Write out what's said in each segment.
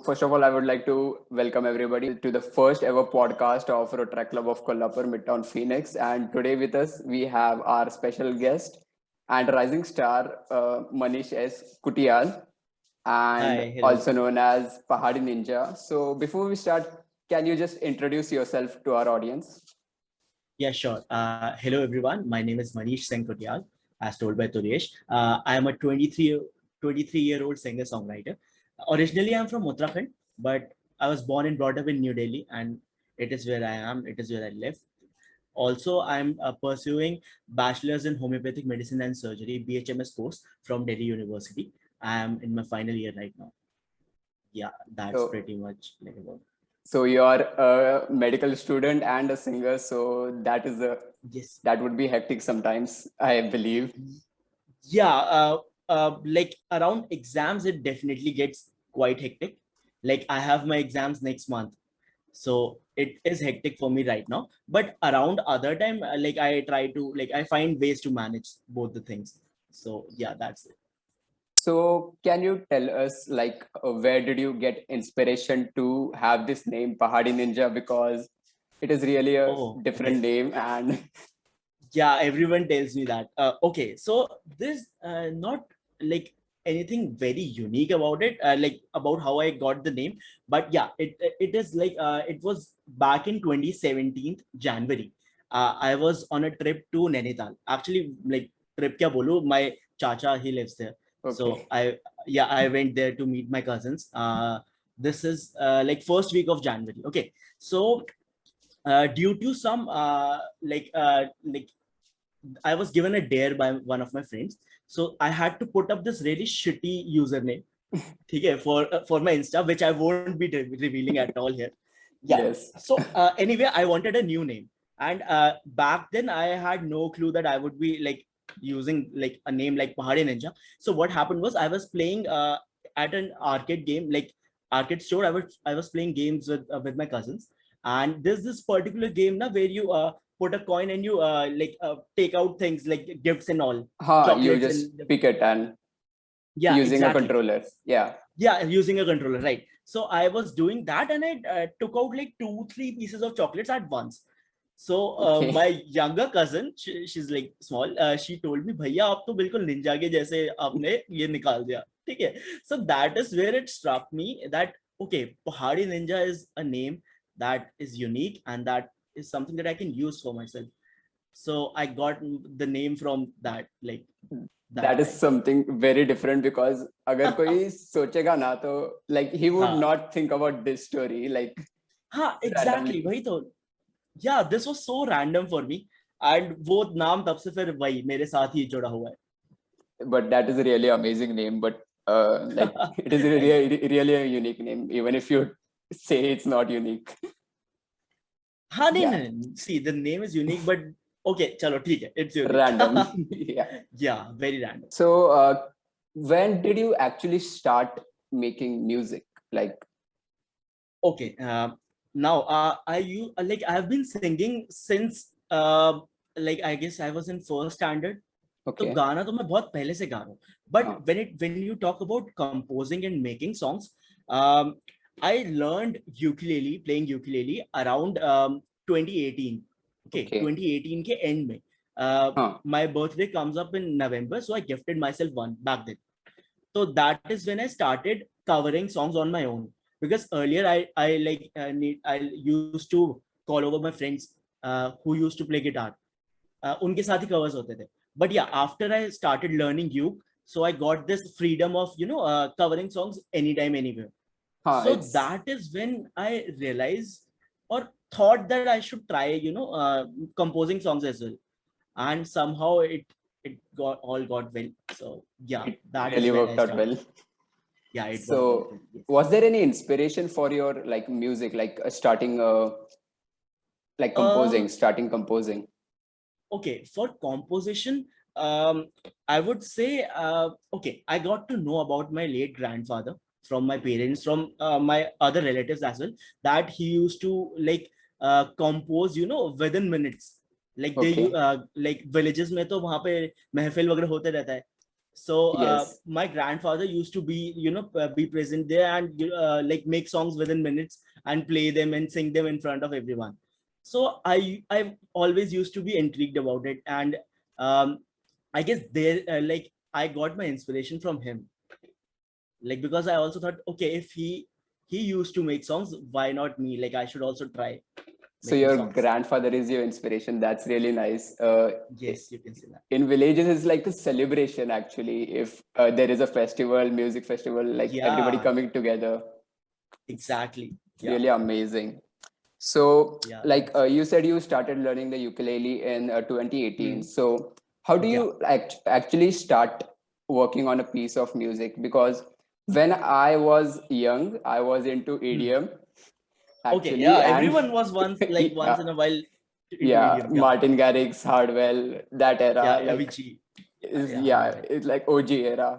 first of all, I would like to welcome everybody to the first ever podcast of Rotaract Club of Kolhapur, Midtown, Phoenix. And today with us, we have our special guest and rising star, Manish Kutiyal, and Hi, hello. also known as PahadiNinja. So before we start, can you just introduce yourself to our audience? Yeah, sure. Hello, everyone. My name is Manish Singh Kutiyal, as told by Turyesh. I am a 23-year-old singer-songwriter. Originally, I'm from Uttarakhand, but I was born and brought up in New Delhi, and it is where I am. It is where I live. Also, I'm pursuing Bachelor's in Homeopathic Medicine and Surgery, BHMS course from Delhi University. I am in my final year right now. Yeah, that's So, pretty much like about. so you are a medical student and a singer. So Yes. that would be hectic sometimes, I believe. Yeah, like around exams it definitely gets quite hectic. Like I have my exams next month, so it is hectic for me right now, but around other time, like I try to, like I find ways to manage both the things. So yeah, that's it. So, can you tell us, like, where did you get inspiration to have this name, Pahadi Ninja? Because it is really a Oh, different okay. name, and Yeah, everyone tells me that. Okay, so there's not like anything very unique about it, like about how I got the name, but yeah, it is like it was back in 2017 January. I was on a trip to Nainital. Actually, like trip kya bolu, my chacha, he lives there. So okay, I went there to meet my cousins. This is like first week of January. Okay, so due to some like I was given a dare by one of my friends. So I had to put up this really shitty username, okay, for my Insta, which I won't be revealing at all here. Yeah. yes, So anyway, I wanted a new name, and back then I had no clue that I would be like using like a name like PahadiNinja. So what happened was I was playing at an arcade game, like arcade store. I was playing games with my cousins, and there's this particular game now where you put a coin and you take out things like gifts and all, you chocolates just and pick it and yeah, using a exactly. controller. Yeah, Yeah, using a controller, right? So I was doing that, and I took out like 2-3 pieces of chocolates at once. So okay. my younger cousin, she's like small, she told me, भैया आप तो बिल्कुल Ninja के जैसे आपने ये निकाल दिया, ठीक है? So that is where it struck me that okay, Pahadi Ninja is a name that is unique, and that is something that I can use for myself. So I got the name from that, like That that is time. something very different because अगर कोई सोचेगा ना तो like he would हाँ not think about this story like हाँ, exactly, randomly. वही तो. Yeah, this was so random for me, and वो नाम तब से फिर वही मेरे साथ ही जुड़ा हुआ But that is a really amazing name. But like है. it is Thank you. really a unique name, even if you say it's not unique. हाँ नहीं Yeah, नहीं, see the name is unique, but okay, चलो ठीक है, it's unique. random. Yeah. Yeah, very random. So when did you actually start making music? Like, Okay, now like I have been singing since like I guess I was in first standard. तो okay, गाना तो मैं बहुत पहले से गा रहा हूँ, but हाँ, when you talk about composing and making songs, um, I learned ukulele, playing ukulele around 2018. Okay, okay, 2018 के end में. हाँ, My birthday comes up in November, so I gifted myself one back then. So that is when I started covering songs on my own, because earlier I used to call over my friends who used to play guitar. उनके साथ ही covers होते थे. But yeah, after I started learning uke, so I got this freedom of covering songs anytime, anywhere. हाँ, So it's that is when I realized or thought that I should try composing songs as well, and somehow it got well. So yeah, it that is really when worked I out started. well. Yeah, it worked out So well. Yes. was there any inspiration for your like music, like starting like composing, Um. starting composing? Okay, for composition, I would say, okay, I got to know about my late grandfather from my parents, from my other relatives as well, that he used to like compose, within minutes. Like Okay, like villages में तो वहाँ पे महफिल वगैरह होते रहता है. So Yes. my grandfather used to be, be present there and like make songs within minutes and play them and sing them in front of everyone. So I always used to be intrigued about it, and um, I guess there like I got my inspiration from him. Like because I also thought, okay, if he used to make songs, why not me? Like I should also try So making your songs. grandfather is your inspiration. That's really nice. Yes, you can say that. In villages, it's like a celebration actually. If there is a festival, music festival, like everybody Yeah, coming together, it's exactly. Yeah, really amazing. So, yeah, like that's you said, you started learning the ukulele in 2018. hmm, So, how do yeah. you actually start working on a piece of music? Because when I was young, I was into Hmm. EDM Okay, yeah. actually, and Everyone was once yeah, in a while into yeah, EDM. Yeah, Martin Garrix, Hardwell, that yeah. era, like Avicii. is Yeah, yeah, Avicii. it's like OG era.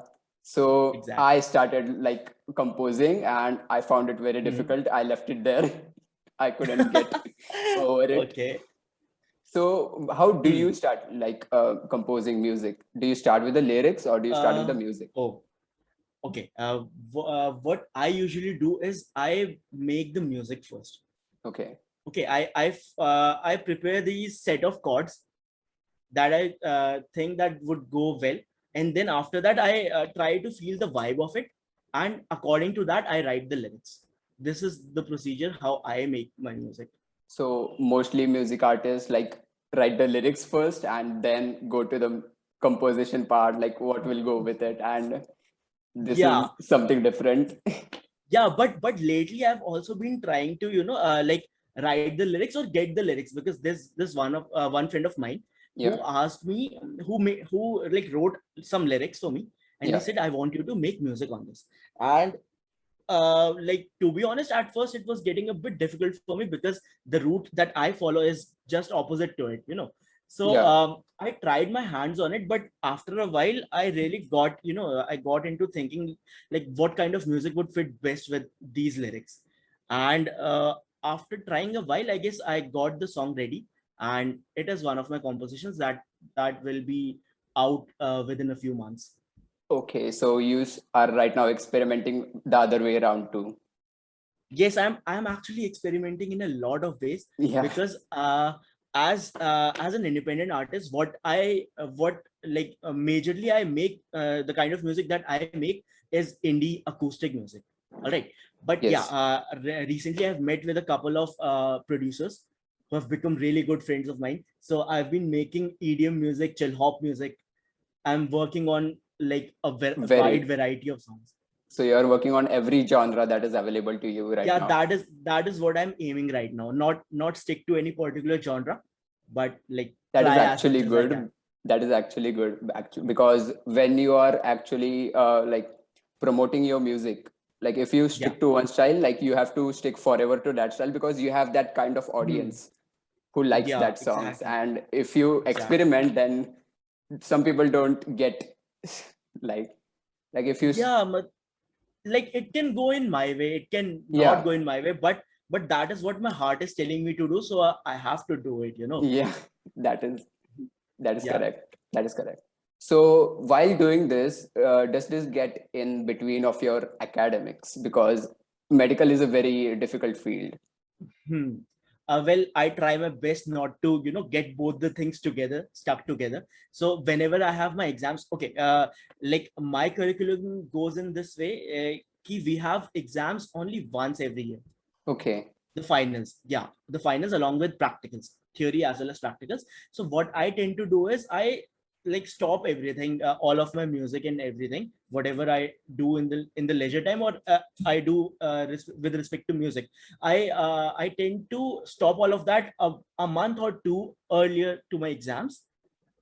So Exactly. I started like composing, and I found it very Hmm. difficult. I left it there. I couldn't get over it. Okay. So how do Hmm. you start like composing music? Do you start with the lyrics or do you start with the Uh. music? Oh. Okay. What I usually do is I make the music first. Okay. Okay. I prepare these set of chords that I think that would go well, and then after that I try to feel the vibe of it, and according to that I write the lyrics. This is the procedure how I make my music. So mostly music artists like write the lyrics first and then go to the composition part, like what will go with it. And this Yeah, is something different. yeah, but lately I've also been trying to like write the lyrics or get the lyrics, because this one friend of mine who Yeah. asked me, who like wrote some lyrics for me, and he Yeah. said, I want you to make music on this. And like to be honest, at first it was getting a bit difficult for me, because the route that I follow is just opposite to it. So Yeah. I tried my hands on it, but after a while I really I got into thinking like what kind of music would fit best with these lyrics. And after trying a while, I guess I got the song ready, and it is one of my compositions that will be out within a few months. Okay. So you are right now experimenting the other way around too. Yes, I'm actually experimenting in a lot of ways, Yeah. because as an independent artist, what like majorly I make, the kind of music that I make is indie acoustic music. All right. But yeah, Yes. recently I've met with a couple of producers who have become really good friends of mine. So I've been making EDM music, chill hop music. I'm working on like a wide Very. variety of songs. So you're working on every genre that is available to you right Yeah, now. that is what I'm aiming right now. Not stick to any particular genre, but like That is try as actually much as I can. good. That is actually good, actually, because when you are actually like promoting your music, like if you Yeah. stick to one style, like you have to stick forever to that style because you have that kind of Hmm. audience who likes Yeah, that songs. exactly. And if you Exactly. experiment, then some people don't get like if you Yeah, but like it can go in my way, it can not yeah. go in my way, but that is what my heart is telling me to do, so I have to do it. Yeah. that is That is Yeah. correct. That is correct. So while doing this, does this get in between of your academics? Because medical is a very difficult field. Hmm. Well, I try my best not to, get both the things together, stuck together. So whenever I have my exams, okay, like my curriculum goes in this way, we have exams only once every year. Okay. The finals, yeah, the finals along with practicals, theory as well as practicals. So what I tend to do is I like stop everything, all of my music and everything, whatever I do in the leisure time, or I do with respect to music. I tend to stop all of that a month or two earlier to my exams,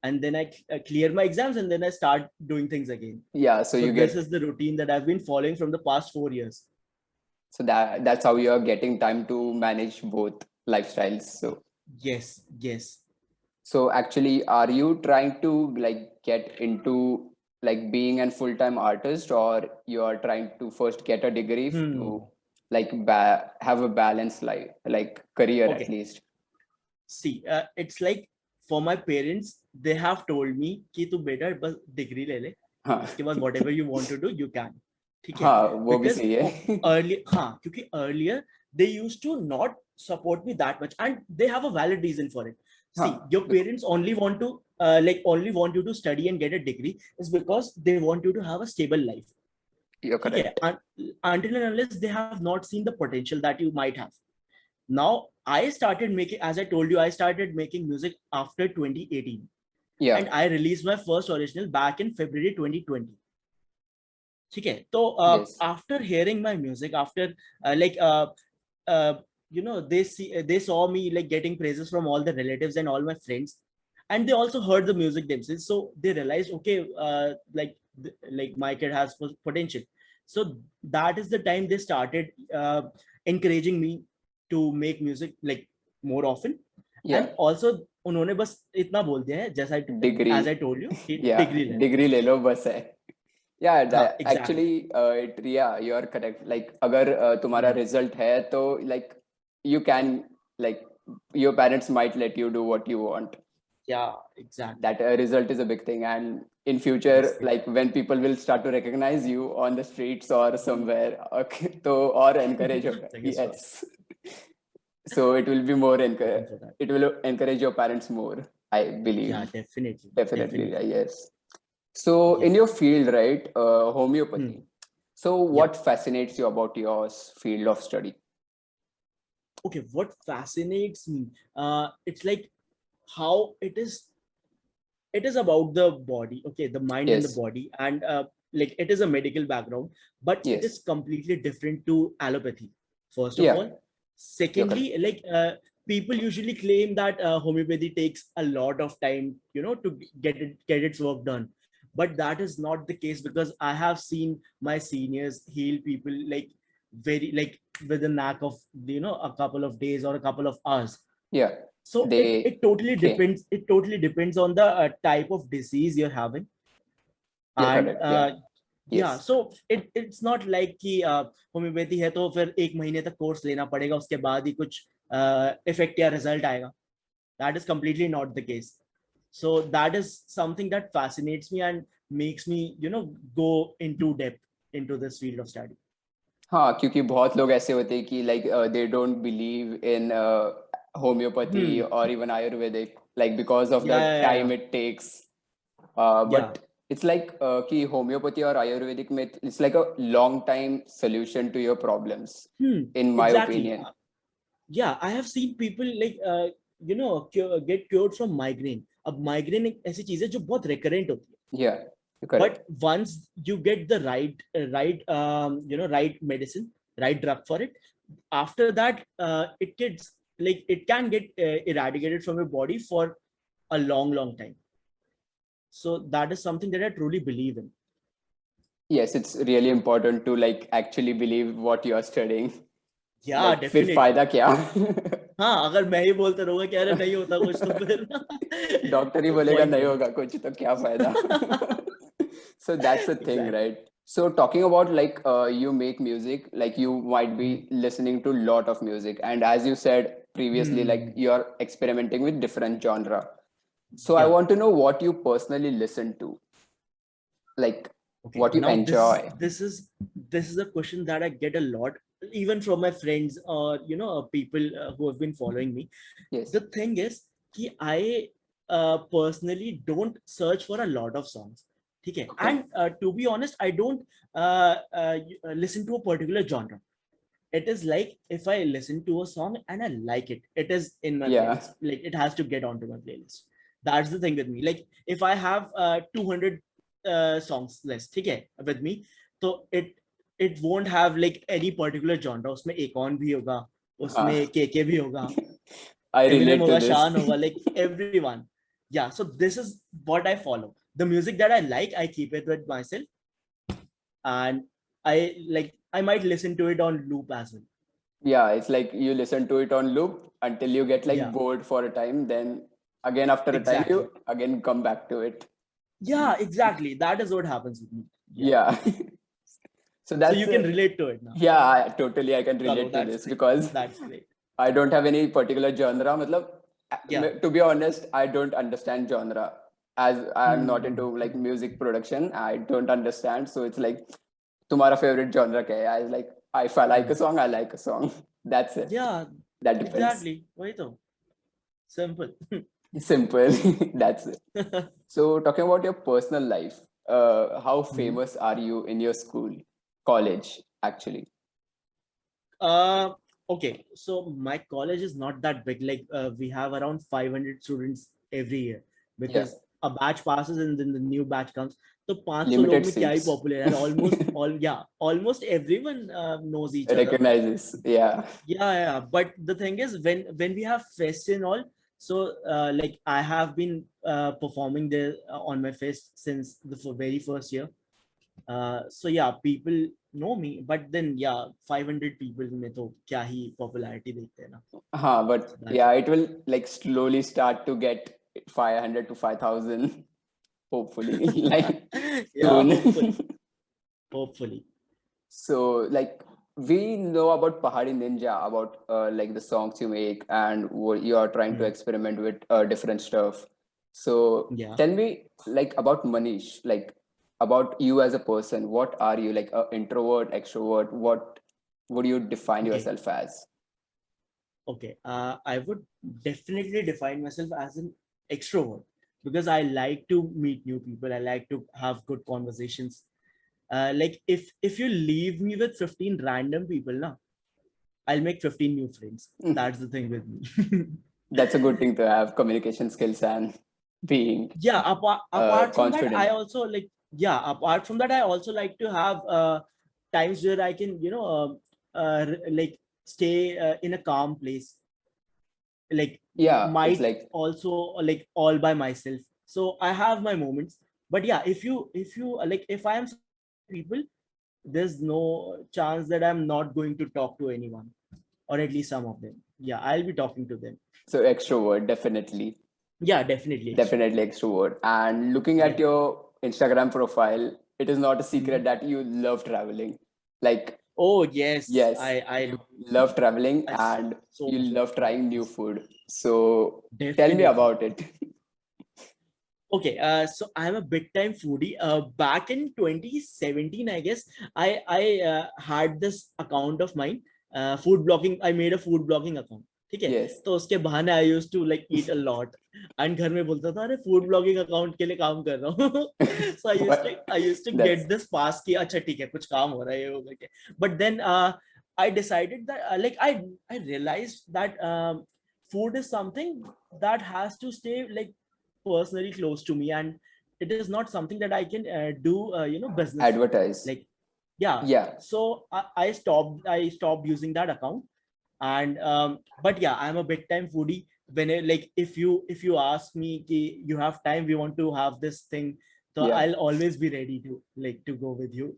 and then I clear my exams, and then I start doing things again. Yeah. So So you this get is the routine that I've been following from the past 4 years. that's how you are getting time to manage both lifestyles. Yes, yes. So actually, are you trying to like get into like being a full-time artist, or you are trying to first get a degree to Hmm. like have a balanced life, like career at Okay. least? See, it's like for my parents, they have told me कि तू बेटा बस degree ले ले, हाँ उसके बाद whatever you want to do you can, ठीक है? हाँ वो भी Because सही है earlier, हाँ, क्योंकि earlier they used to not support me that much, and they have a valid reason for it. See, हाँ your parents only want to only want you to study and get a degree is because they want you to have a stable life. you're ठीक है? correct. Until and unless they have not seen the potential that you might have. Now I started making, as I told you, I started making music after 2018, Yeah. and I released my first original back in February 2020. ठीक है? तो Yes. after hearing my music, after uh, they saw me like getting praises from all the relatives and all my friends, and they also heard the music themselves, so they realized, okay, like my kid has potential. So that is the time they started encouraging me to make music like more often. Yeah. And also उन्होंने बस इतना बोल दिया है, जैसा Degree. as I told you, कि Yeah. Degree ले लो. Degree ले लो बस है. Yeah, हाँ, actually, yeah, you are correct. Like, अगर तुम्हारा result है, तो like you can, like, your parents might let you do what you want. Yeah, exactly. That result is a big thing, and in future, like when people will start to recognize you on the streets or somewhere, okay, तो और encourage होगा. Yes. So it will be more it will encourage your parents more, I believe. Yeah, definitely. Definitely. Yes. So in your field, right, homeopathy. So what fascinates you about your field of study? Okay, what fascinates me? It's like how it is about the body, okay, the mind and the Yes. body, and like it is a medical background, but it Yes. is completely different to allopathy, first of Yeah. all. Secondly, like people usually claim that homeopathy takes a lot of time, to get its work done, but that is not the case, because I have seen my seniors heal people like very, like with a knack of a couple of days or a couple of hours. Yeah. So it totally depends. It totally depends on the type of disease you're having. You're And correct. Yeah. yeah, Yes. so it's not like कि homeopathy है तो फिर 1 महीने तक course लेना पड़ेगा, उसके बाद ही कुछ इफेक्ट या रिजल्ट आएगा. That is completely not the case. So that is something that fascinates me and makes me go into depth into this field of study. हाँ, क्योंकि बहुत लोग ऐसे होते हैं कि like they don't believe in homeopathy or even Ayurvedic, like because of the time it takes. But it's like कि homeopathy or Ayurvedic में it's like a long time solution to your problems, in my opinion. Yeah, I have seen people like get cured from migraine. अब migraine एक ऐसी चीज है जो बहुत recurrent होती है. Yeah, you're correct. But once you get the right medicine, right drug for it, after that it can get eradicated from your body for a long time. So that is something that I truly believe in. Yes, it's really important to like actually believe what you are studying. Yeah, like, definitely. फिर फायदा क्या? हाँ, अगर मैं ही बोलता रहूंगा कि अरे नहीं होता कुछ, तो फिर डॉक्टर ही बोलेगा नहीं होगा कुछ, तो क्या फायदा? So that's the thing, Exactly. right? So talking about like you make music, like you might be listening to a lot of music, and as you said previously, like you're experimenting with different genre. So I want to know what you personally listen to, like what you now enjoy. This is a question that I get a lot, even from my friends or people who have been following me. Yes. The thing is कि I personally don't search for a lot of songs. Okay. And to be honest, I don't listen to a particular genre. It is like if I listen to a song and I like it, it is in my playlist. Like it has to get onto my playlist. That's the thing with me. Like if I have 200 songs list, okay, with me, so it won't have like any particular genre. उसमें Akon भी होगा, उसमें KK भी होगा, I relate Eminem to होगा, this. Shan होगा, like everyone. Yeah, so this is what I follow. The music that I like, I keep it with myself, and I might listen to it on loop as well. Yeah, it's like you listen to it on loop until you get like bored for a time, then again after a time you again come back to it. Yeah, exactly. That is what happens with me. Yeah. So you can relate to it now. Yeah, I can relate to this because that's great. I don't have any particular genre. To be honest, I don't understand genre. as I'm not into Hmm. like music production, I don't understand. So it's like, तुम्हारा favorite genre क्या है? I like, if I like a Hmm. song, I like a song. That's it. Yeah, That depends. exactly. वही तो simple. Simple. That's it. So talking about your personal life, how Hmm. famous are you in your school, college, actually? Uh, okay. So my college is not that big. Like we have around 500 students every year Yeah, because a batch passes and then the new batch comes. तो 500 लोग limited में क्या ही seats. popular है, almost everyone knows each other. Recognizes. Yeah. Yeah. But the thing is, when we have fest and all, so like I have been performing there on my fest since the very first year. So yeah, people know me, but then yeah, 500 people में तो क्या ही popularity देखते हैं ना. But So that's yeah, it. it will like slowly start to get 500 to 5,000, hopefully, like Yeah, soon. hopefully. So, like, we know about PahadiNinja, about like the songs you make and what you are trying to Hmm. experiment with different stuff. So, Yeah. tell me, like, about Manish, like, about you as a person. What are you, like, a introvert, extrovert? What would you define Okay. yourself as? Okay. I would definitely define myself as an extrovert because I like to meet new people. I like to have good conversations. Like if you leave me with 15 random people, na, I'll make 15 new friends. That's the thing with me. That's a good thing to have communication skills and being Yeah, apart from that, I confident. also like, yeah, apart from that, I also like to have times where I can, like stay in a calm place, like Yeah, it's might like, also like all by myself. So I have my moments. But yeah, if you like, if I am people, there's no chance that I'm not going to talk to anyone, or at least some of them. Yeah, I'll be talking to them. so extrovert, definitely. Yeah, definitely extrovert. Definitely extrovert. And looking at Yeah. your Instagram profile, it is not a secret Mhm. that you love traveling. Like, Oh yes, yes, I you love traveling I and so you much love love travel. trying new Yes, food. So tell me definitely. about it. Okay, so I'm a big time foodie. Back in 2017, I guess I had this account of mine, food blogging. I made a food blogging account. ठीक है, Yes. तो उसके बहाने I used to like eat a lot, and घर में बोलता था अरे food blogging account के लिए काम कर रहा हूँ. So I used to That's, get this pass कि अच्छा ठीक है कुछ काम हो रहा है ये वो करके. But then I decided that like I realized that food is something that has to stay like personally close to me, and it is not something that I can do business for, advertise. like yeah. Yeah. So I stopped using that account. And but yeah, I'm a big time foodie. When like if you ask me ki, you have time, we want to have this thing, so Yeah. I'll always be ready to like to go with you.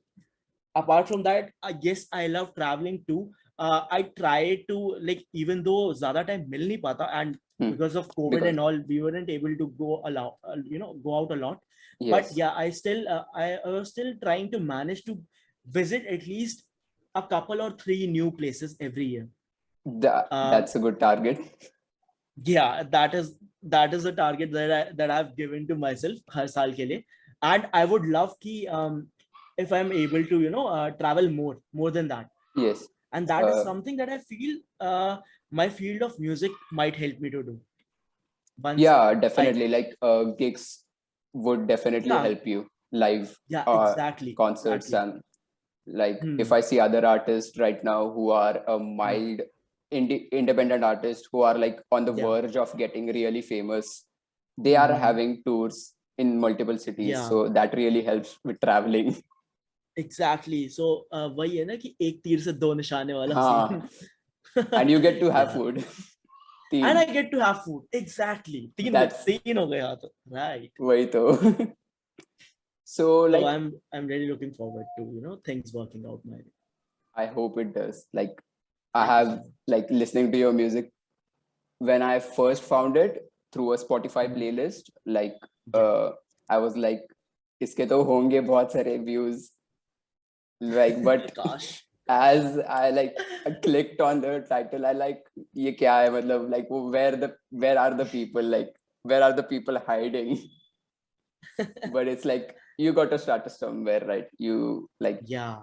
Apart from that, I guess I love traveling too. I try to like, even though zyada time mil nahi pata, and Hmm. because of COVID Because, and all, we weren't able to go a lot, go out a lot. But yes, yeah, I was still trying to manage to visit at least a couple or three new places every year. that's a good target. Yeah, that is a target that I've given to myself har saal ke liye. And I would love ki if I'm able to travel more than that. Yes. And that is Uh, something that I feel my field of music might help me to do once yeah, I definitely. Like, gigs would definitely yeah, help you, live yeah, concerts. exactly. And like, if Hmm. I see other artists right now who are a Hmm. mild independent artists who are like on the Yeah. verge of getting really famous, they are Hmm. having tours in multiple cities, Yeah, so that really helps with traveling. exactly. So वही है ना कि एक तीर से दो निशाने वाला हाँ, scene. and you get to have Yeah. food. And Teen. I get to have food. Exactly. That's तीन हो गया तो. Right. way to. So So like, I'm really looking forward to things working out my way. I hope it does. Like, I Thank you so have much. like listening to your music when I first found it through a Spotify Mhm. playlist. Like, Yeah. I was like, इसके तो होंगे बहुत सारे views. Like, but Gosh. as I like I clicked on the title, I like, ये क्या है मतलब, like, where are the people, like, where are the people hiding? but it's like you got to start somewhere, right? You like Yeah,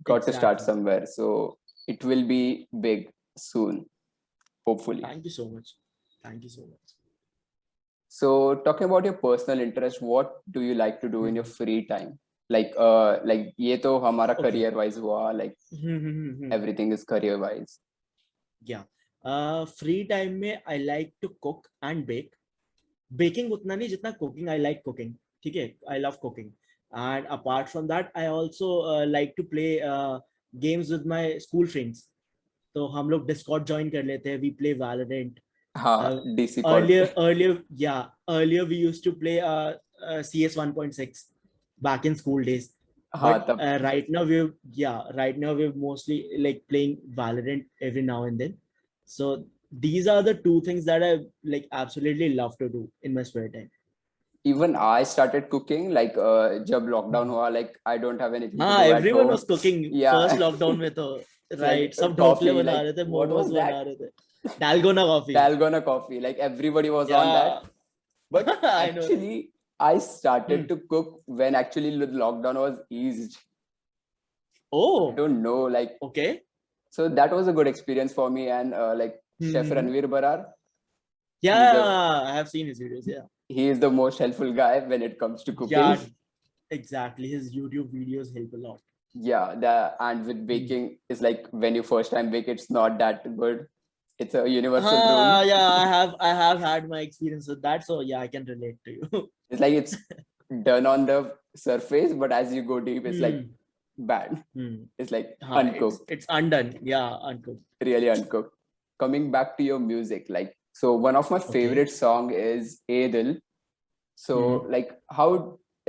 got to start exactly. somewhere, so it will be big soon, hopefully. Thank you so much. Thank you so much. So talking about your personal interest, what do you like to do in your Mhm. free time? Like ये तो हमारा Okay. career wise हुआ, like everything is career wise. Yeah. Free time में I like to cook and bake. Baking उतना नहीं जितना cooking. I like cooking. ठीक है. I love cooking. And apart from that, I also like to play games with my school friends. तो हम लोग Discord join कर लेते हैं. We play Valorant. हाँ, Uh, DC COD. earlier we used to play CS 1.6 back in school days. हाँ But तब. right now we're mostly like playing Valorant every now and then. So these are the two things that I like absolutely love to do in my spare time. Even I started cooking like जब lockdown हुआ, like I don't have anything to हाँ, do at everyone home. was cooking Yeah. first lockdown में तो It's like right सब ढोकले coffee, बना like रहे थे what momos was बना that? रहे थे dalgona coffee. Dalgona coffee, like everybody was on that. Yeah. But I know. actually I started Hmm. to cook when actually the lockdown was eased. I Oh, don't know, like, okay. so that was a good experience for me. And like Chef Hmm. Ranveer Barar, he's a Yeah, I have seen his videos. Yeah. he is the most helpful guy when it comes to cooking. Yeah, exactly. His YouTube videos help a lot. Yeah, the and with Hmm. baking is like when you first time bake, it's not that good. It's a universal rule. Yeah, I have had my experience with that, so yeah, I can relate to you. It's like it's done on the surface, but as you go deep, it's like Hmm. bad. Hmm. It's like uncooked, It's undone. Yeah, uncooked. really uncooked. Coming back to your music, like, so one of my Okay. favorite song is Edil. Hmm. So like how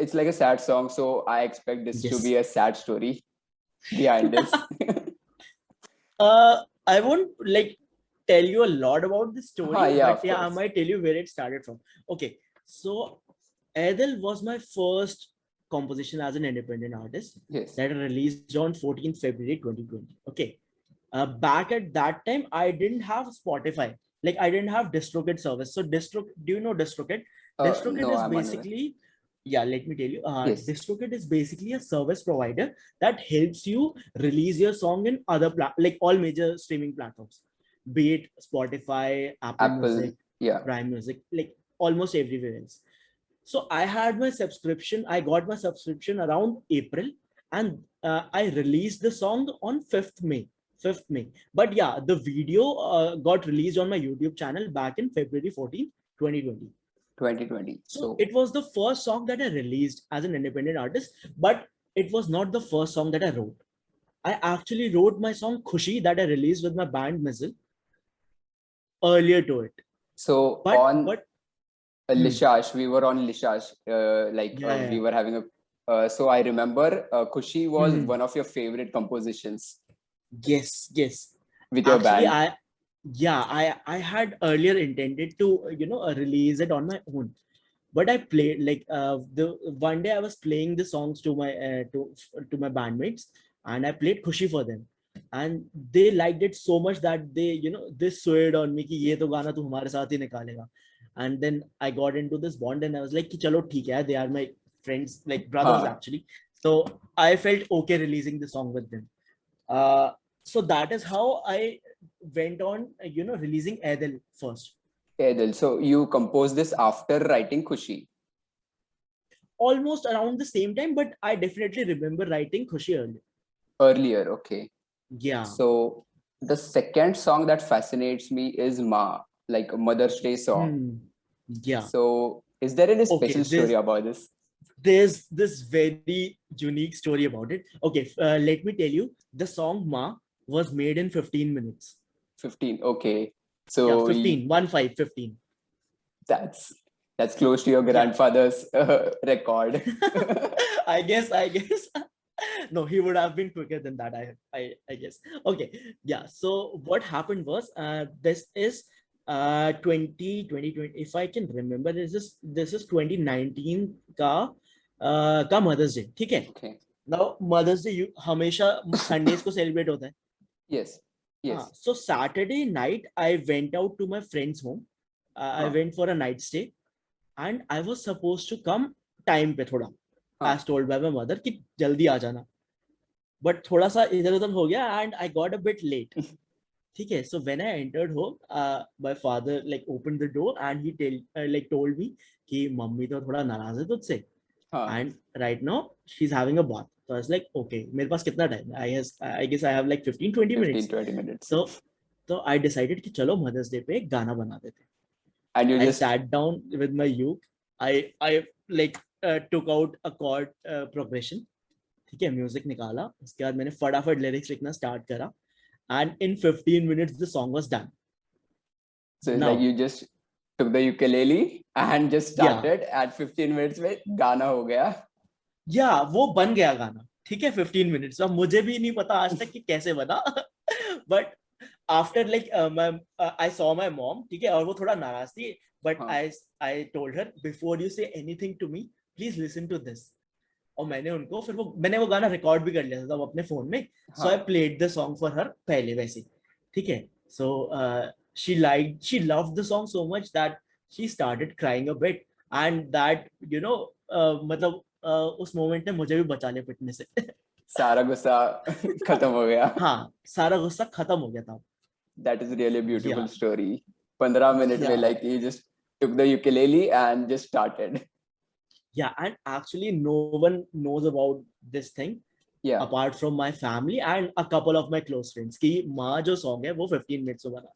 it's like a sad song, so I expect this to be Yes. a sad story behind this. I won't like tell you a lot about the Huh, story, yeah, but of yeah, I course. might tell you where it started from. Okay, so Adel was my first composition as an independent artist Yes. that I released on 14th February 2020. Okay, back at that time, I didn't have Spotify. Like I didn't have DistroKid service. So do you know DistroKid? DistroKid No, is I'm unaware. basically, yeah, let me tell you. Yes. DistroKid is basically a service provider that helps you release your song in like all major streaming platforms, be it Spotify, Apple Apple. Music, Yeah. Prime Music, like almost everywhere else. So I had my subscription. I got my subscription around April, and I released the song on 5th May. 5th May. But yeah, the video got released on my YouTube channel back in February 14th, 2020. 2020. So So it was the first song that I released as an independent artist, but it was not the first song that I wrote. I actually wrote my song Khushi that I released with my band Mizzle earlier to it. so But on but hmm, Lishash, we were on Lishash. yeah, yeah, We were having a. So I remember Kushi yeah. was Hmm. one of your favorite compositions Yes. with your Actually, band. I had earlier intended to release it on my own, but I played like the one day I was playing the songs to my to my bandmates, and I played Khushi for them, and they liked it so much that they swayed on me कि ये तो गाना तू हमारे साथ ही निकालेगा, and then I got into this bond and I was like कि चलो ठीक है, they are my friends, like brothers Huh. actually, so I felt okay releasing the song with them. uh, so that is how I went on, releasing Edel first. Edel. So you composed this after writing Kushi Almost around the same time, but I definitely remember writing Khushi earlier. earlier. Okay. Yeah. So the second song that fascinates me is Ma, like a Mother's Day song. Hmm. Yeah. So is there any Okay. special story about this? There's this very unique story about it. Okay. Let me tell you, the song Ma was made in 15 minutes. 15. Okay. Yeah, So 15, 1 5, 15. that's that's close to your Yeah. grandfather's record. I guess. No, he would have been quicker than that. I guess. Okay. Yeah. So what happened was, this is 2020. If I can remember, this is 2019 का Mother's Day. ठीक है. Okay. Now Mother's Day हमेशा Sundays को celebrate होता है. Yes. Yes. So Saturday night I went out to my friend's home. I Huh. went for a night stay. and I was supposed to come time पे थोड़ा, हाँ. as told by my mother कि जल्दी आ जाना, but थोड़ा सा इधर उधर हो गया and I got a bit late. ठीक है, so when I entered home, my father like opened the door and he told me कि मम्मी तो थोड़ा नाराज है तुझसे, हाँ. and right now she's having a bath. So I was like, okay, मेरे पास कितना time है? I guess I have like 15-20 minutes. 15-20 minutes. So I decided कि चलो Mother's Day पे एक गाना बना देते हैं. And you I just sat down with my uke. I like took out a chord progression. ठीक है, म्यूजिक निकाला, उसके बाद मैंने फटाफट लिरिक्स लिखना स्टार्ट करा, and in 15 minutes the song was done. so it's like Now, you just took the ukulele and just yeah, started at 15 minutes में गाना हो गया. yeah, वो बन गया गाना. ठीक है, 15 minutes. अब मुझे भी नहीं पता आज तक कि कैसे बना, but after like I saw my mom, ठीक है, और वो थोड़ा नाराज थी, but हाँ. I told her before you say anything to me, please listen to this. और मैंने उनको फिर मैंने वो गाना रिकॉर्ड भी कर लिया था अपने फोन में, so I played the song for her पहले वैसे. ठीक है, सो she loved the song so much that she started crying a bit, and that मतलब उस मोमेंट ने मुझे भी बचा लिया पिटने से. सारा गुस्सा खत्म हो गया. हाँ, सारा गुस्सा खत्म हो गया था. That is really a beautiful Yeah, story. 15 minutes में yeah, like you just took the ukulele and just started. yeah, and actually no one knows about this thing Yeah. apart from my family and a couple of my close friends कि माँ जो song है वो 15 minutes में बना था,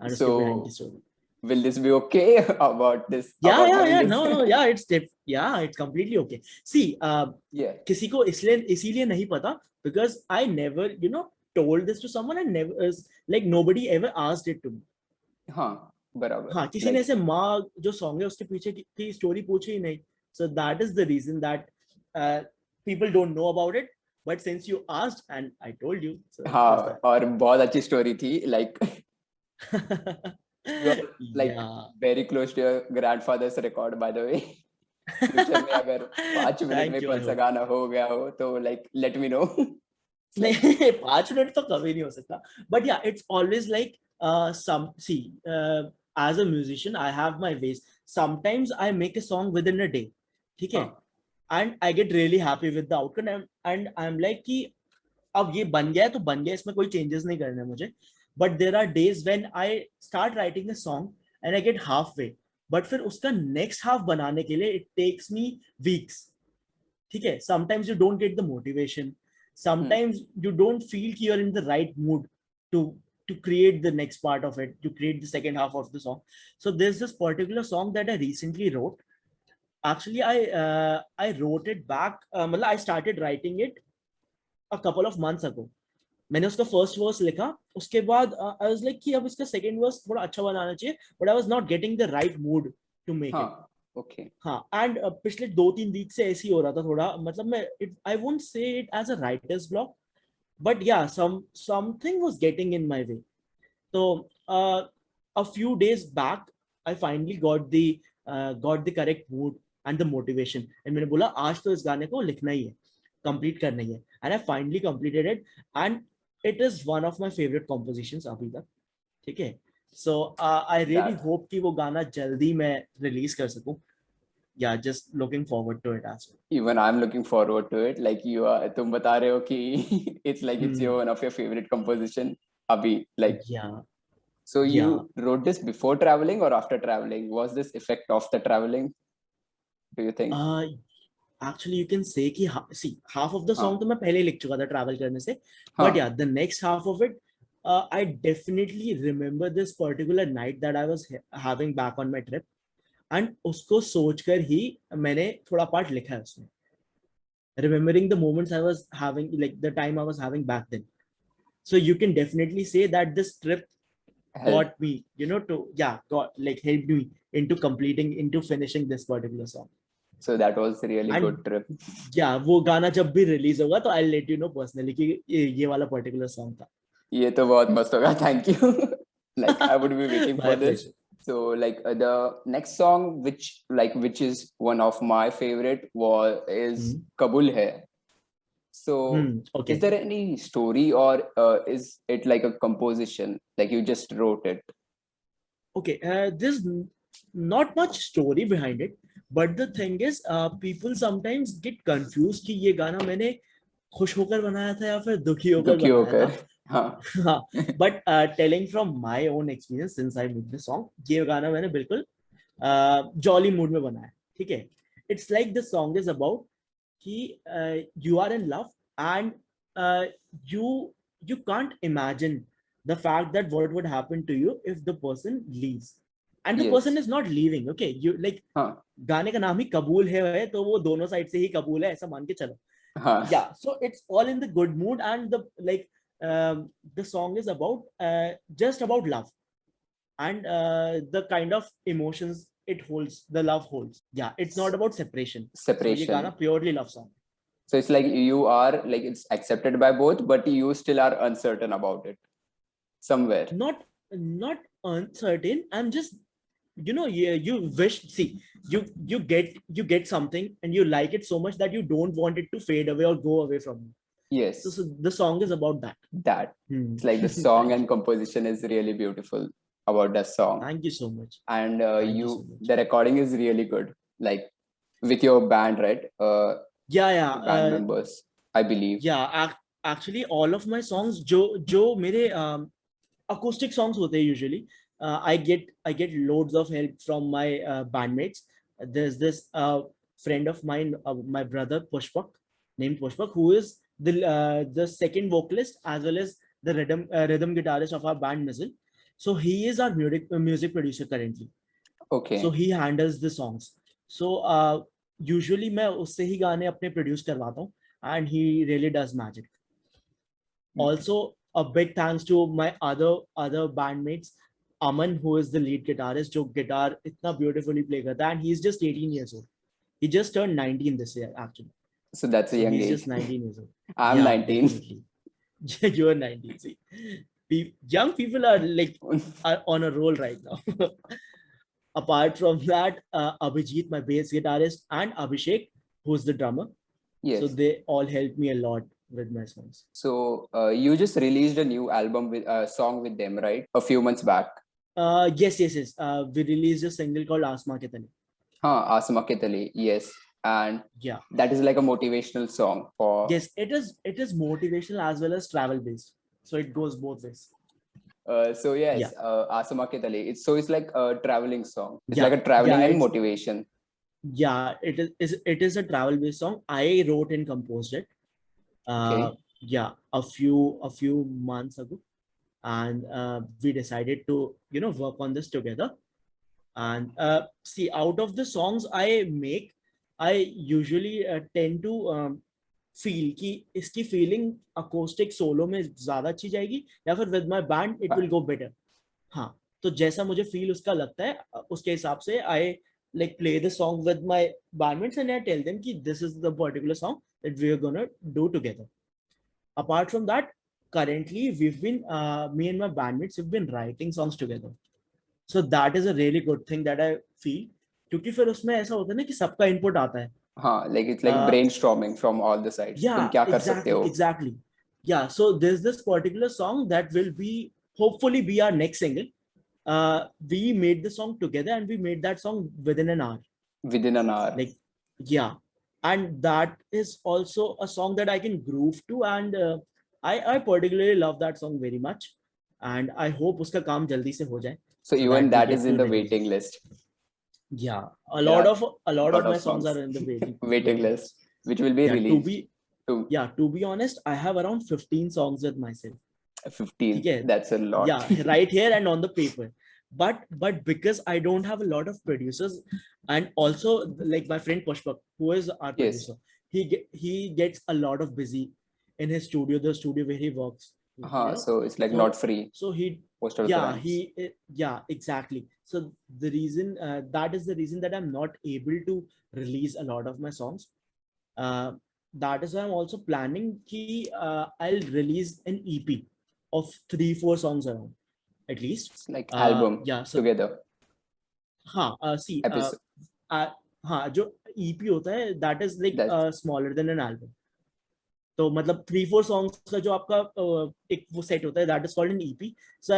and उसके behind the So story. will this be okay about this? Yeah, About yeah, having yeah, this? no, yeah, it's completely okay. See, Yeah. किसी को इसीलिए नहीं पता because I never told this to someone, and never like nobody ever asked it to me. हाँ, बराबर. हाँ, किसी ने Like ऐसे माँ जो सॉन्ग है उसके पीछे की स्टोरी पूछी ही नहीं. So that is the reason that people don't know about it. But since you asked and I told you, so that's हाँ, और बहुत अच्छी स्टोरी थी. Like that. you are like Yeah. very close to your grandfather's record, by the way. Future में अगर 5 minute में Thank you, I कौन सा hope. गाना हो गया हो तो like let me know. It's like नहीं, 5 मिनट तो कभी नहीं हो सकता. But yeah, it's always like as a musician, I have my ways. Sometimes I make a song within a day. ठीक है, हाँ. and I get really happy with the outcome, and I'm like कि अब ये बन गया है तो बन गया, इसमें कोई changes नहीं करने मुझे. But there are days when I start writing a song and I get halfway, but फिर उसका next half बनाने के लिए it takes me weeks. ठीक है, sometimes you don't get the motivation, sometimes you don't feel कि you're in the right mood to create the next part of it, to create the second half of the song. So there's this particular song that I recently wrote. Actually I wrote it back, मतलब I started writing it a couple of months ago. मैंने उसका first verse लिखा, उसके बाद I was like कि अब इसका second verse थोड़ा अच्छा बनाना चाहिए, but I was not getting the right mood to make it. हाँ. Okay. हाँ, एंड पिछले 2-3 वीक से ऐसे ही हो रहा था थोड़ा, मतलब मैं I won't say it as a writer's block, but yeah something was getting in my way. तो a few days back I finally got the correct mood and the motivation, and मैंने बोला आज तो इस गाने को लिखना ही है, कंप्लीट करना ही है, and I finally completed it, and it is one of my favorite compositions अभी तक. ठीक है, so I really That hope कि वो गाना जल्दी मैं रिलीज कर सकूं. Yeah, just looking forward to it as well. even I'm looking forward to it. Like you are, तुम बता रहे हो कि it's like it's your Hmm. one of your favorite composition अभी. Like Yeah, so you yeah. wrote this before traveling or after traveling? Was this effect of the traveling? Do you think? Uh, Actually you can say कि see half of the हाँ. song तो मैं पहले ही लिख चुका था travel करने से, but हाँ. yeah, the next half of it, I definitely remember this particular night that I was having back on my trip, and उसको सोचकर ही मैंने थोड़ा पार्ट लिखा है उसमें, remembering the moments I was having, like the time I was having back then. So you can definitely say that this trip Help. got me, got like helped me into finishing this particular song. So that was a really And good trip. yeah, वो गाना जब भी release होगा तो I let you know personally कि ये वाला particular song था. ये तो बहुत मस्त होगा. Thank you. Like I would be waiting My for this. pleasure. So like the next song which is one of my favorite is Kabul Hai. So Okay. is there any story or is it like a composition, like you just wrote it? Okay, there's not much story behind it, But the thing is, people sometimes get confused कि ये गाना मैंने खुश होकर बनाया था या फिर दुखी होकर दुखी बनाया होकर, था. हाँ. हाँ, but telling from my own experience since I made the song, ये गाना मैंने बिल्कुल जॉली मूड में बनाया. ठीक है. It's like the song is about कि you are in love and uh, you you can't imagine the fact that what would happen to you if the person leaves, and the person Yes. is not leaving. Okay, you like हाँ. गाने का नाम ही कबूल है तो वो दोनों side से ही कबूल है ऐसा मान के चलो. हाँ. Yeah, so it's all in the good mood, and the like the song is about just about love and the kind of emotions it holds, the love holds. Yeah, it's not about separation. So ये Separation. गाना purely love song. So it's like you are like it's accepted by both, but you still are uncertain about it somewhere. Not uncertain. I'm just, you know, you wish, see, you get something and you like it so much that you don't want it to fade away or go away from you. Yes. So the song is about that. That. It's like the song and composition is really beautiful about that song. Thank you so much. And Thank you so much. the recording is really good. Like with your band, right? Yeah. Band members, I believe. Yeah, actually all of my songs जो मेरे acoustic songs होते हैं usually, I get loads of help from my bandmates. There's this friend of mine, my brother Pushpak, named Pushpak, who is the second vocalist as well as the rhythm guitarist of our band Mizzle. So he is our music producer currently. Okay. So he handles the songs. So usually मैं उससे ही गाने अपने produce करवाता हूँ, and he really does magic. Also, a big thanks to my other bandmates, Aman, who is the lead guitarist, जो guitar इतना beautifully play करता है, and he's just 18 years old. He just turned 19 this year actually. So that's a young he's age. Just 19 years old. I'm Yeah, 19. Definitely. You're 19. See, young people are like are on a roll right now. Apart from that, Abhijit, my bass guitarist, and Abhishek, who's the drummer. Yes. So they all helped me a lot with my songs. So you just released a new album with a song with them, right? A few months back. Yes. We released a single called Asma Ke Tale. Asma Ke Tale, yes. And yeah, that is like a motivational song for. Yes, it is motivational as well as travel based. So it goes both ways. So yes, Yeah. Asma Ke Tale. It's like a traveling song. It's Yeah. like a traveling Yeah, and motivation. Yeah, it is a travel based song. I wrote and composed it. Okay. Yeah, a few months ago, and we decided to work on this together. And see, out of the songs I make, I usually tend to feel कि इसकी feeling acoustic solo में ज़्यादा अच्छी जाएगी या फिर with my band it will go better. हाँ, तो जैसा मुझे feel उसका लगता है उसके हिसाब से I like play the song with my bandmates and I tell them कि this is the particular song that we are gonna do together. Apart from that, currently we've been me and my bandmates have been writing songs together. So that is a really good thing that I feel, क्योंकि फिर उसमें ऐसा होता है ना कि सबका input आता है. Like it's like brainstorming from all the sides. Yeah, तुम क्या कर सकते हो? exactly. Yeah, so there's this particular song that will be hopefully be our next single. We made the song together and we made that song within an hour. Within an hour. Like, yeah, and that is also a song that I can groove to, and I particularly love that song very much, and I hope उसका काम जल्दी से हो जाए. So even that is in the waiting list. Yeah, a lot of my songs are in the waiting list, which will be released. To be honest, I have around 15 songs with myself. 15. That's a lot. Yeah, right here and on the paper. But because I don't have a lot of producers, and also like my friend Pushpak, who is our producer, he gets a lot of busy in his studio, the studio where he works. So it's like not free. So most of the times. Exactly. So the reason that is the reason that I'm not able to release a lot of my songs. That is why I'm also planning कि I'll release an EP of 3-4 songs around at least. It's like album together. See, जो EP होता है that is like smaller than an album. तो मतलब 3-4 songs का जो आपका एक वो set होता है that is called an EP. So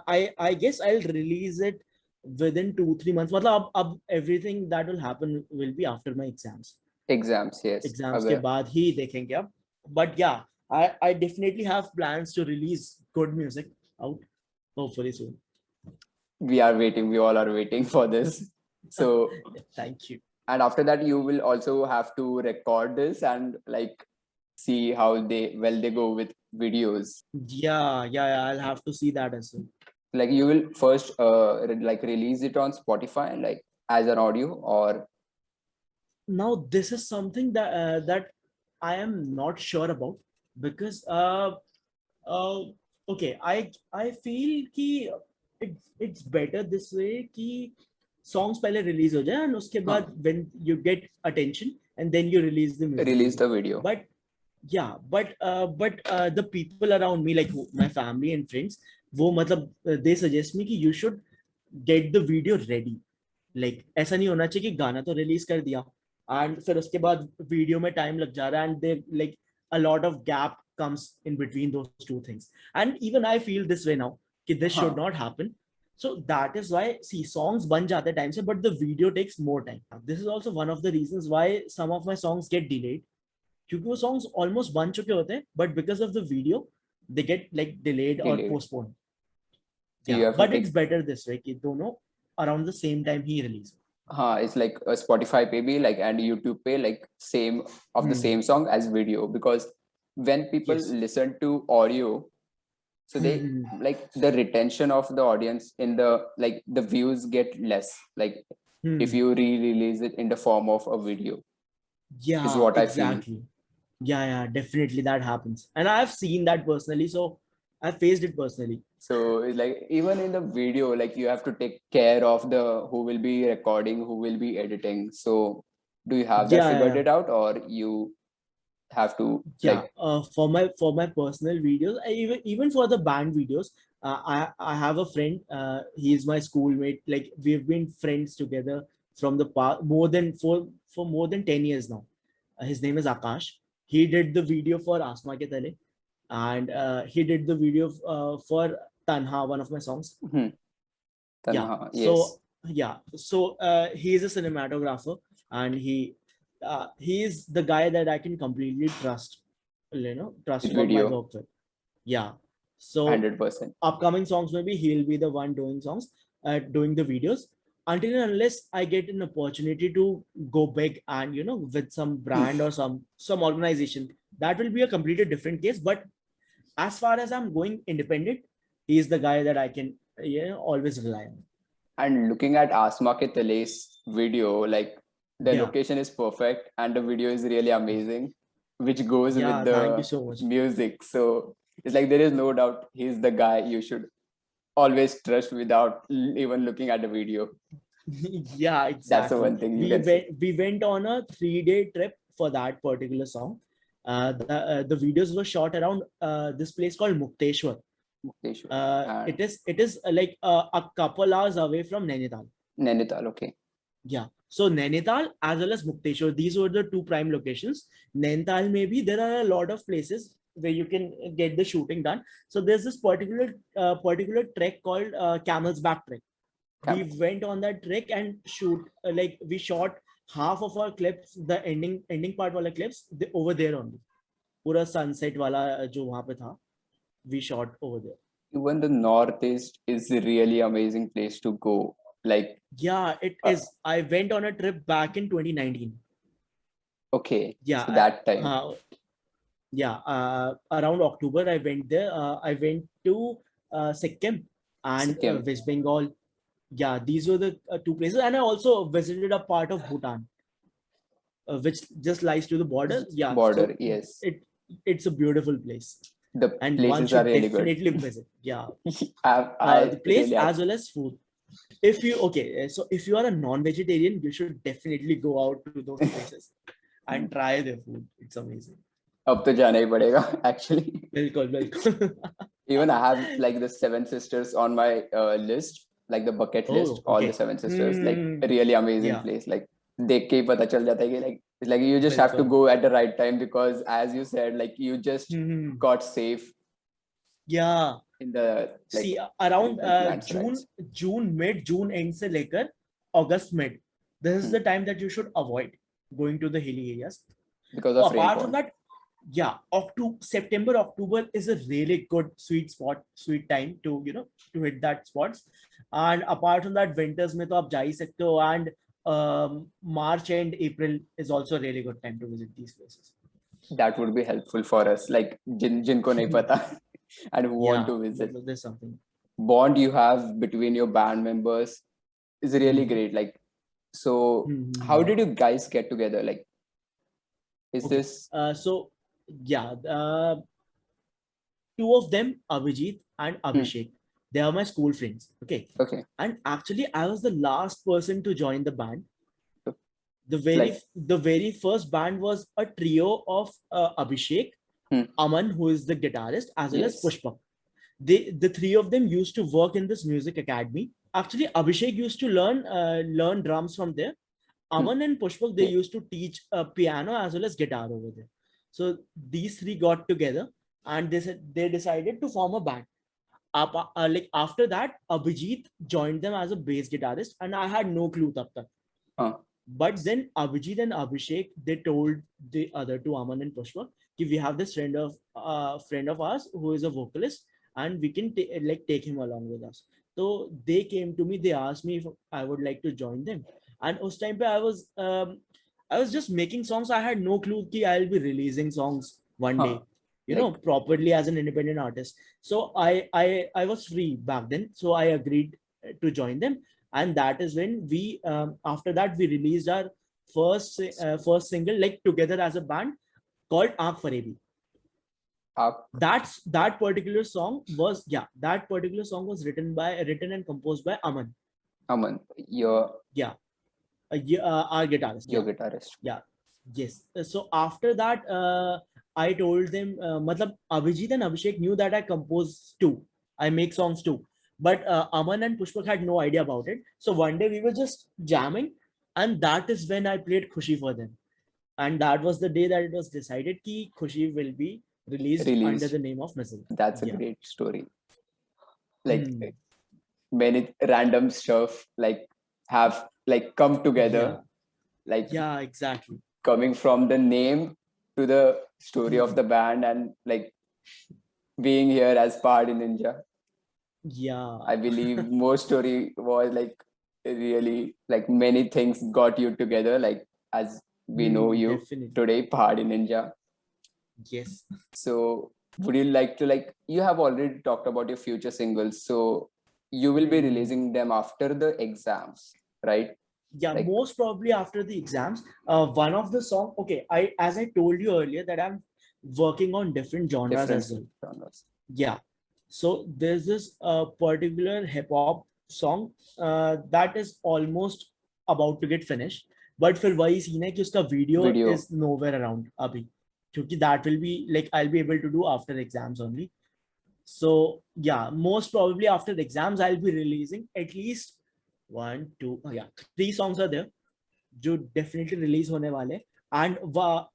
I guess I'll release it within 2-3 months. मतलब अब everything that will happen will be after my exams. Exams, yes. Exams के Aware. बाद ही देखेंगे अब. But yeah, I definitely have plans to release good music out hopefully soon. We are waiting. We all are waiting for this. So, Thank you. and after that, you will also have to record this and like see how they go with videos. Yeah, I'll have to see that as well. Like you will first like release it on Spotify, like as an audio, or Now this is something that I am not sure about because uh, okay, I feel कि it's better this way कि songs पहले release हो जाए and उसके बाद when you get attention and then you release the music release video. the video. But yeah, but the people around me, like my family and friends, वो मतलब they suggest me कि you should get the video ready. Like ऐसा नहीं होना चाहिए कि गाना तो रिलीज कर दिया and फिर उसके बाद वीडियो में टाइम लग जा रहा है and they like a lot of gap comes in between those two things. And even I feel this way now कि this should not happen. So that is why, see, songs बन जाते time से but the video takes more time. This is also one of the reasons why some of my songs get delayed क्योंकि वो songs almost बन चुके होते हैं but because of the video they get like delayed or postponed. Yeah, but it's better this way कि दोनों around the same time he release. It's like a Spotify pay be like and YouTube pay like same of the same song as video, because when people listen to audio, so they like the retention of the audience in the like the views get less, like if you re-release it in the form of a video. Yeah, is what exactly. I feel. Yeah, definitely that happens and I've seen that personally, so I faced it personally. So it's like even in the video, like you have to take care of the who will be recording, who will be editing. So do you have that figured it out, or you have to like for my personal videos, even for the band videos, I have a friend, he's my schoolmate, like we've been friends together from the past for more than 10 years now. His name is Akash. He did the video for Asma Ke Tale and he did the video for Tanha, one of my songs. Tanha, so yes. so he is a cinematographer and he is the guy that I can completely trust, trust With for my video. work with. Yeah, so 100%. upcoming songs, maybe he'll be the one doing songs, doing the videos, until and unless I get an opportunity to go big and with some brand or some organization, that will be a completely different case. But as far as I'm going independent, he is the guy that I can always rely on. And looking at Asma Ke Tale's video, like the location is perfect and the video is really amazing, which goes with the thank you so much. music. So it's like there is no doubt he's the guy you should always trust without even looking at the video. Yeah, exactly. That's the one thing we went on a 3-day trip for that particular song. The videos were shot around this place called Mukteshwar. It is like a couple hours away from Nainital. Okay. Yeah, so Nainital as well as Mukteshwar, these were the two prime locations. Nainital, maybe there are a lot of places where you can get the shooting done. So there's this particular trek called Camel's Back Trek. We went on that trek and we shot half of our clips, the ending part wala clips over there only. Pura sunset wala jo wahan pe tha, we shot over there. Even the Northeast is a really amazing place to go. Like it is. I went on a trip back in 2019. Okay. Yeah. So that time. Around October I went there. I went to Sikkim and West Bengal. Yeah, these were the two places, and I also visited a part of Bhutan, which just lies to the border. Yeah, border. So yes. It's a beautiful place. The and places one should are really definitely good. visit. Yeah, the place really as well as food. If you are a non-vegetarian, you should definitely go out to those places and try their food. It's amazing. अब तो जाना ही पड़ेगा actually. बिल्कुल. Even I have like the 7 sisters on my list, like the bucket list. All the 7 sisters, like a really amazing place. Like देख के ही पता चल जाता है कि like it's like you just have to go at the right time, because as you said, like you just got safe. Yeah, in the See, like around different landslides Mid June end से लेकर August mid, this is Hmm. the time that you should avoid going to the hilly areas. because of Apart from rainfall. that, yeah, September, October is a really good sweet time to to hit that spots. And apart from that, winters में तो आप जा ही सकते हो, and March and April is also a really good time to visit these places. That would be helpful for us, like जिनको नहीं पता and who want Yeah, to visit. there's something. Bond you have between your band members is really great. Like, so how did you guys get together? Like, is Okay. this So yeah, two of them, Abhijit and Abhishek, they are my school friends. Okay. okay? And actually, I was the last person to join the band. Like, The very first band was a trio of Abhishek, Aman, who is the guitarist, as well as yes. Pushpak. The three of them used to work in this music academy. Actually, Abhishek used to learn drums from there. Aman and Pushpak, they used to teach piano as well as guitar over there. So these three got together and they decided to form a band. Like after that, Abhijit joined them as a bass guitarist, and I had no clue tab tak. But then Abhijit and Abhishek, they told the other two, Aman and Pushpak, we have this friend of ours who is a vocalist, and we can take him along with us. So they came to me, they asked me if I would like to join them. And us time pe I was just making songs. I had no clue that I'll be releasing songs one day, properly as an independent artist. So I was free back then, so I agreed to join them. And that is when we after that we released our first single, like together as a band, called Aankh Farebi. That particular song was written and composed by Aman. Aman, Our guitarist. Your guitarist. Yeah. Yes. So after that, I told them, matlab Abhijit and Abhishek knew that I compose too. I make songs too. But Aman and Pushpak had no idea about it. So one day we were just jamming, and that is when I played Khushi for them. And that was the day that it was decided that Khushi will be released under the name of Missile. That's a great story. Like many random stuff have come together. Exactly. Coming from the name to the story of the band and being here as PahadiNinja. I believe more story was really many things got you together, as we know you definitely. today, PahadiNinja. Yes. So would you like to you have already talked about your future singles, so you will be releasing them after the exams, right? Most probably after the exams. One of the song, okay, as I told you earlier that I'm working on different genres as well. Genres. So there's this particular hip hop song that is almost about to get finished, but फिर वही scene है कि उसका video is nowhere around अभी, क्योंकि that will be I'll be able to do after exams only. So most probably after the exams I'll be releasing at least 3 songs are there जो definitely release होने वाले, and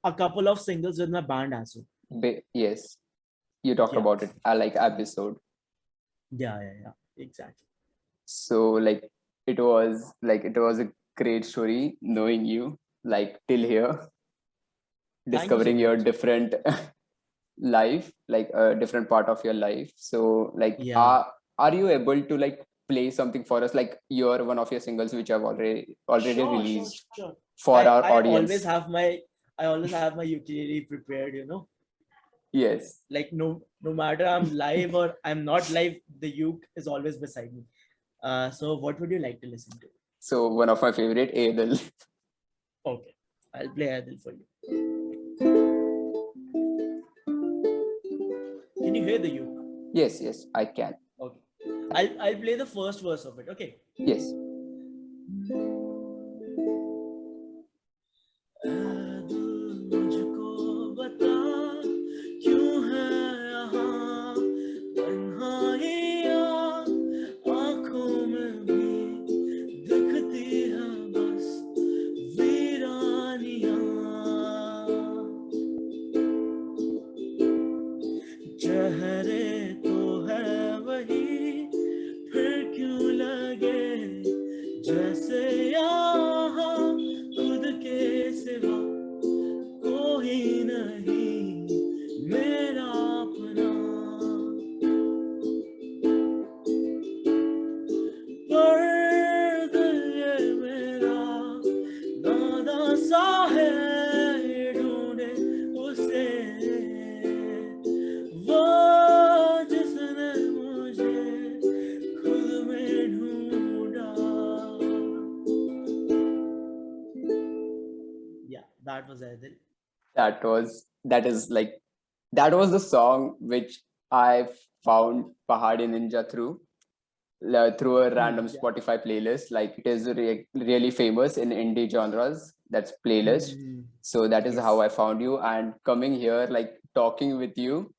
a couple of singles with my band as well. Yes, you talked about it. I episode. Yeah, exactly. So it was a great story knowing you till here, discovering your different life, a different part of your life. So are you able to play something for us, your one of your singles which have already released for our audience? I always have my ukulele prepared, Yes. No matter I'm live or I'm not live, the uke is always beside me. So what would you like to listen to? So one of my favorite, Adil. Okay, I'll play Adil for you. Can you hear the uke? Yes, I can. Okay, I'll play the first verse of it. Okay. Yes. that is like that was the song which I found PahadiNinja through a random Yeah. Spotify playlist. Like it is really famous in indie genres. That's playlist. So that is how Yes. I found you. And coming here, like talking with you,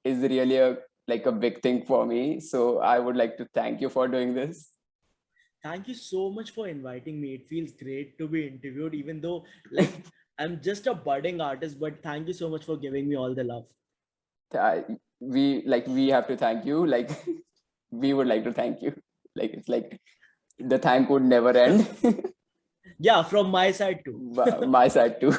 is really a big thing for me. So I would like to thank you for doing this. Thank you so much for inviting me. It feels great to be interviewed, even though like I'm just a budding artist, but thank you so much for giving me all the love. We have to thank you. Like we would like to thank you. Like it's like the thank would never end. Yeah, from my side too. My side too.